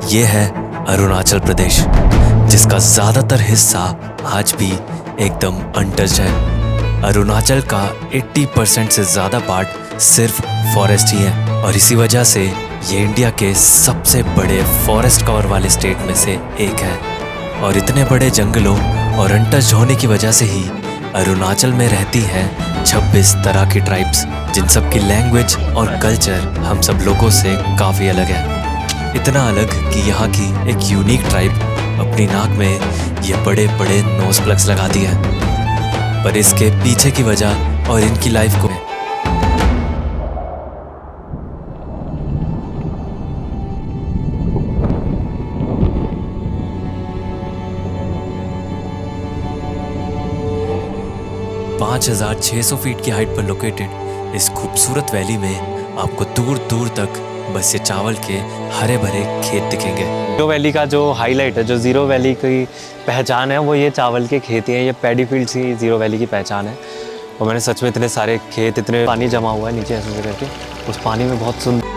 ये है अरुणाचल प्रदेश, जिसका ज़्यादातर हिस्सा आज भी एकदम अनटच्ड है। अरुणाचल का 80% से ज़्यादा पार्ट सिर्फ फॉरेस्ट ही है और इसी वजह से ये इंडिया के सबसे बड़े फॉरेस्ट कवर वाले स्टेट में से एक है। और इतने बड़े जंगलों और अनटच्ड होने की वजह से ही अरुणाचल में रहती हैं 26 तरह की ट्राइब्स, जिन सब की लैंग्वेज और कल्चर हम सब लोगों से काफ़ी अलग है। इतना अलग कि यहाँ की एक यूनिक ट्राइब अपनी नाक में ये बड़े बड़े नोज प्लग्स लगाती है। पर इसके पीछे की वजह और इनकी लाइफ को 5,600 फीट की हाइट पर लोकेटेड इस खूबसूरत वैली में आपको दूर दूर तक बस ये चावल के हरे भरे खेत दिखेंगे। जीरो वैली का जो हाईलाइट है, जो जीरो वैली की पहचान है, वो ये चावल के खेत हैं। ये पैडी फील्ड्स ही जीरो वैली की पहचान है। और मैंने सच में इतने सारे खेत, इतने पानी जमा हुआ है नीचे ऐसे करके, उस पानी में बहुत सुंदर।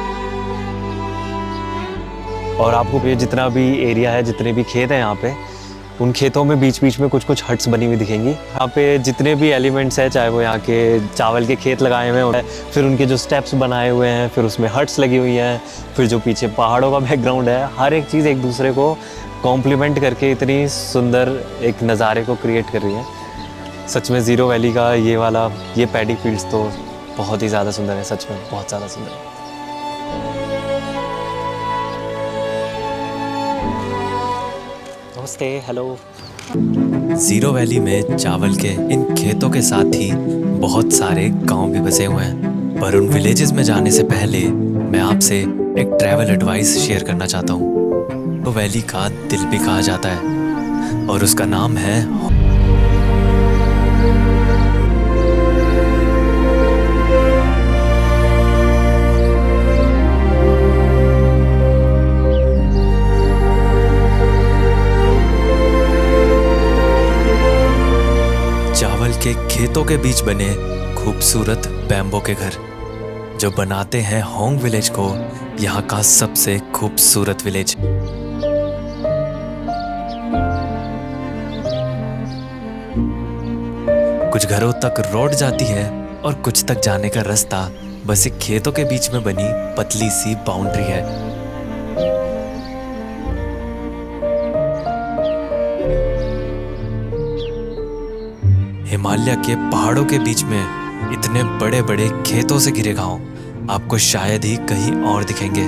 और आपको ये जितना भी एरिया है, जितने भी खेत हैं यहाँ पे, उन खेतों में बीच बीच में कुछ कुछ हट्स बनी हुई दिखेंगी। यहाँ पे जितने भी एलिमेंट्स हैं, चाहे वो यहाँ के चावल के खेत लगाए हुए हैं, फिर उनके जो स्टेप्स बनाए हुए हैं, फिर उसमें हट्स लगी हुई हैं, फिर जो पीछे पहाड़ों का बैकग्राउंड है, हर एक चीज़ एक दूसरे को कॉम्प्लीमेंट करके इतनी सुंदर एक नज़ारे को क्रिएट कर रही है। सच में ज़ीरो वैली का ये पैडी फील्ड्स तो बहुत ही ज़्यादा सुंदर है, सच में बहुत ज़्यादा सुंदर है। नमस्ते, हेलो। जीरो वैली में चावल के इन खेतों के साथ ही बहुत सारे गांव भी बसे हुए हैं। पर उन विलेजेस में जाने से पहले मैं आपसे एक ट्रैवल एडवाइस शेयर करना चाहता हूँ। तो वैली का दिल भी कहा जाता है और उसका नाम है चावल के खेतों के बीच बने खूबसूरत बैम्बो के घर, जो बनाते हैं होंग विलेज को यहाँ का सबसे खूबसूरत विलेज। कुछ घरों तक रोड जाती है और कुछ तक जाने का रास्ता बस एक खेतों के बीच में बनी पतली सी बाउंड्री है। हिमालय के पहाड़ों के बीच में इतने बड़े बड़े खेतों से घिरे गांव आपको शायद ही कहीं और दिखेंगे।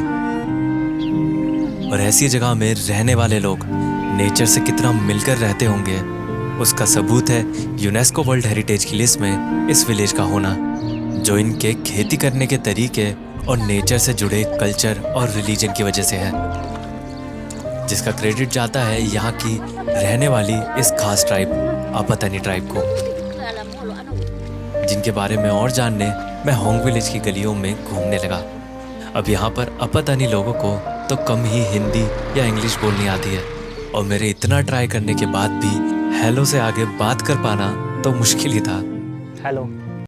और ऐसी जगह में रहने वाले लोग नेचर से कितना मिलकर रहते होंगे, उसका सबूत है यूनेस्को वर्ल्ड हेरिटेज की लिस्ट में इस विलेज का होना, जो इनके खेती करने के तरीके और नेचर से जुड़े कल्चर और रिलीजन की वजह से है, जिसका क्रेडिट जाता है यहाँ की रहने वाली इस खास ट्राइब अपतनी ट्राइब को, जिनके बारे में और जानने मैं होंग विलेज की गलियों में घूमने लगा। अब यहाँ पर अपतनी लोगों को तो कम ही हिंदी या इंग्लिश बोलनी आती है, और मेरे इतना ट्राई करने के बाद भी हेलो से आगे बात कर पाना तो मुश्किल ही था। हेलो।